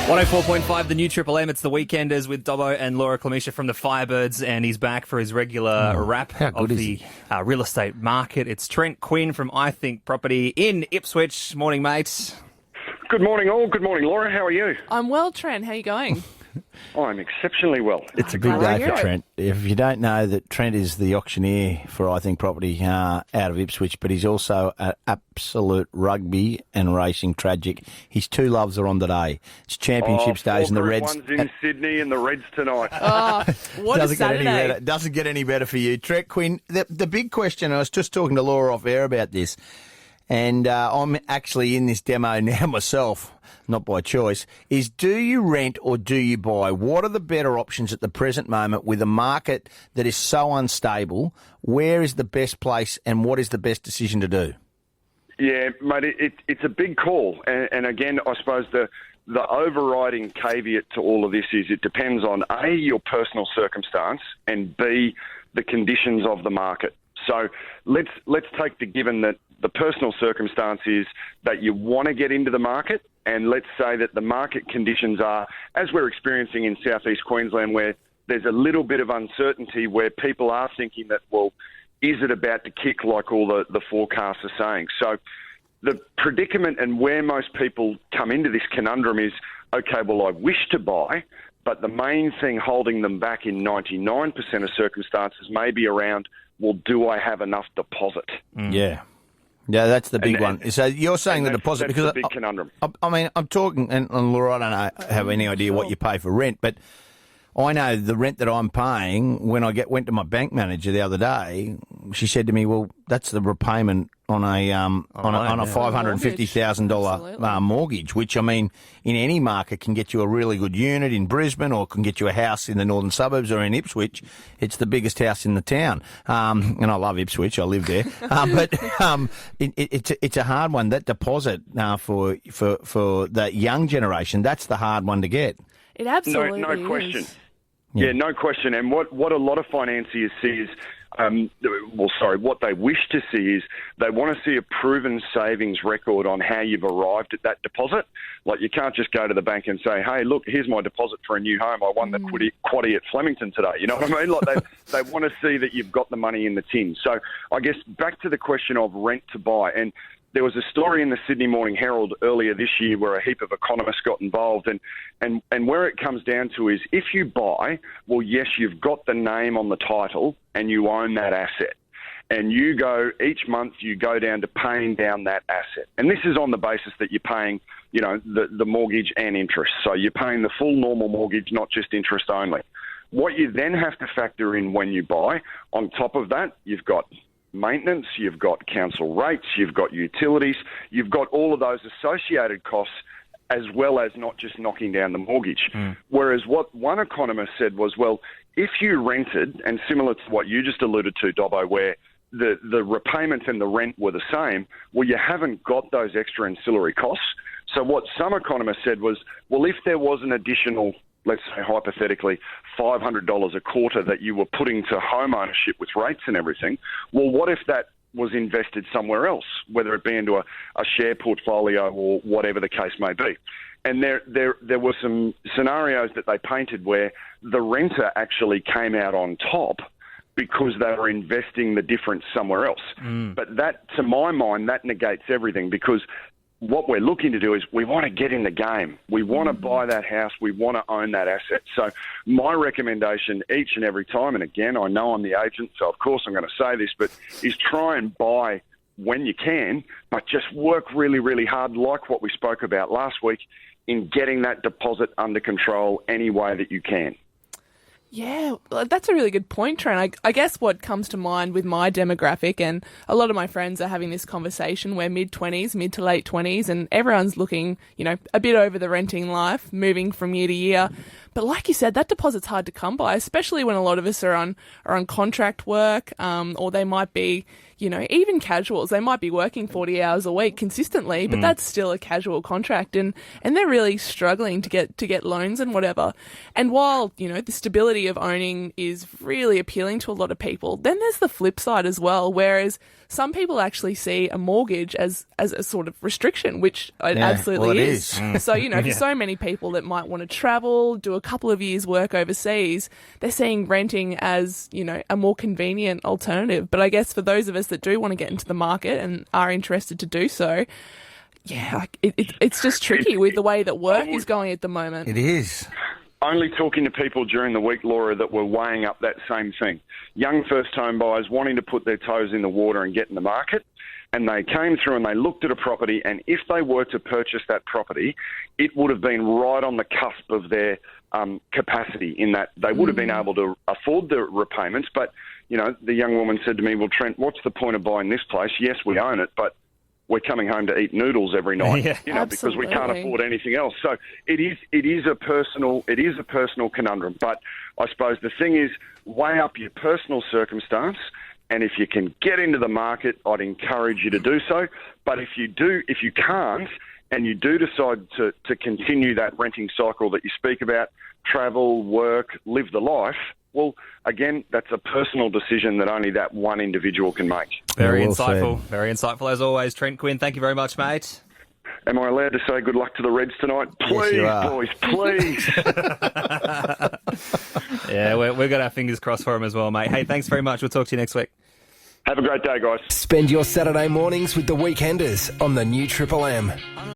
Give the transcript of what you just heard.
104.5, the new Triple M. It's the Weekenders with Dobbo and Laura Clemisha from the Firebirds, and he's back for his regular wrap of the real estate market. It's Trent, Quinn from iThink Property in Ipswich. Morning, mates. Good morning, all. Good morning, Laura. How are you? I'm well, Trent. How are you going? I'm exceptionally well. It's a big day for Trent. If you don't know that Trent is the auctioneer for iThink Property out of Ipswich, but he's also an absolute rugby and racing tragic. His two loves are on today. It's Championships days and the Reds. One's in Sydney and the Reds tonight. What a Saturday. Doesn't get any better for you. Trent, Quinn, the big question, I was just talking to Laura off air about this, and I'm actually in this demo now myself, not by choice, is do you rent or do you buy? What are the better options at the present moment with a market that is so unstable? Where is the best place and what is the best decision to do? Yeah, mate, it's a big call. And again, I suppose the overriding caveat to all of this is it depends on, A, your personal circumstance, and B, the conditions of the market. So let's take the given that the personal circumstance is that you want to get into the market, and let's say that the market conditions are, as we're experiencing in southeast Queensland, where there's a little bit of uncertainty where people are thinking that, well, is it about to kick like all the forecasts are saying? So the predicament and where most people come into this conundrum is, okay, well, I wish to buy, but the main thing holding them back in 99% of circumstances may be around, well, do I have enough deposit? Yeah. Yeah, that's the big one. So you're saying the deposit, that's because the big conundrum. I mean, I'm talking, and Laura, I don't have any idea what you pay for rent, but I know the rent that I'm paying. When I went to my bank manager the other day, she said to me, "Well, that's the repayment on a $550,000 mortgage, which, I mean, in any market can get you a really good unit in Brisbane or can get you a house in the northern suburbs or in Ipswich. It's the biggest house in the town. And I love Ipswich. I live there. But it's a hard one. That deposit for the young generation, that's the hard one to get. It absolutely no question. is. Yeah, no question. And what a lot of financiers see is, what they wish to see is they want to see a proven savings record on how you've arrived at that deposit. Like, you can't just go to the bank and say, hey, look, here's my deposit for a new home. I won the quaddie at Flemington today. You know what I mean? Like, they want to see that you've got the money in the tin. So I guess back to the question of rent to buy. And there was a story in the Sydney Morning Herald earlier this year where a heap of economists got involved, and where it comes down to is, if you buy, well, yes, you've got the name on the title and you own that asset. And you go, each month you go down to paying down that asset. And this is on the basis that you're paying, you know, the mortgage and interest. So you're paying the full normal mortgage, not just interest only. What you then have to factor in when you buy, on top of that, you've got maintenance, you've got council rates, you've got utilities, you've got all of those associated costs, as well as not just knocking down the mortgage. Whereas what one economist said was, well, if you rented, and similar to what you just alluded to, Dobbo, where the repayment and the rent were the same, well, you haven't got those extra ancillary costs. So what some economists said was, well, if there was an additional, let's say hypothetically, $500 a quarter that you were putting to home ownership with rates and everything, well, what if that was invested somewhere else, whether it be into a share portfolio or whatever the case may be? And there were some scenarios that they painted where the renter actually came out on top because they were investing the difference somewhere else. But that, to my mind, that negates everything, because what we're looking to do is we want to get in the game. We want to buy that house. We want to own that asset. So my recommendation each and every time, and again, I know I'm the agent, so of course I'm going to say this, but is try and buy when you can, but just work really, really hard, like what we spoke about last week, in getting that deposit under control any way that you can. Yeah, that's a really good point, Trent. I guess what comes to mind with my demographic, and a lot of my friends are having this conversation, we're mid-20s, mid to late 20s, and everyone's looking, you know, a bit over the renting life, moving from year to year. But like you said, that deposit's hard to come by, especially when a lot of us are on contract work, or they might be, even casuals. They might be working 40 hours a week consistently, but that's still a casual contract, and they're really struggling to get loans and whatever. And while, the stability of owning is really appealing to a lot of people, then there's the flip side as well, whereas some people actually see a mortgage as a sort of restriction, which it absolutely is. So, for so many people that might want to travel, do a couple of years work overseas, they're seeing renting as, a more convenient alternative. But I guess for those of us that do want to get into the market and are interested to do so, it's just tricky with the way that work is going at the moment. It is. Only talking to people during the week, Laura, that were weighing up that same thing. Young first-home buyers wanting to put their toes in the water and get in the market, and they came through and they looked at a property, and if they were to purchase that property, it would have been right on the cusp of their capacity in that they would have been able to afford the repayments. But, the young woman said to me, well, Trent, what's the point of buying this place? Yes, we own it, but we're coming home to eat noodles every night, because we can't afford anything else. So it is a personal conundrum. But I suppose the thing is, weigh up your personal circumstance, and if you can get into the market, I'd encourage you to do so. But if you can't, and you do decide to continue that renting cycle that you speak about, travel, work, live the life, well, again, that's a personal decision that only that one individual can make. Very insightful. Very insightful as always, Trent Quinn. Thank you very much, mate. Am I allowed to say good luck to the Reds tonight? Please, yes, boys, please. Yeah, we've got our fingers crossed for him as well, mate. Hey, thanks very much. We'll talk to you next week. Have a great day, guys. Spend your Saturday mornings with the Weekenders on the new Triple M.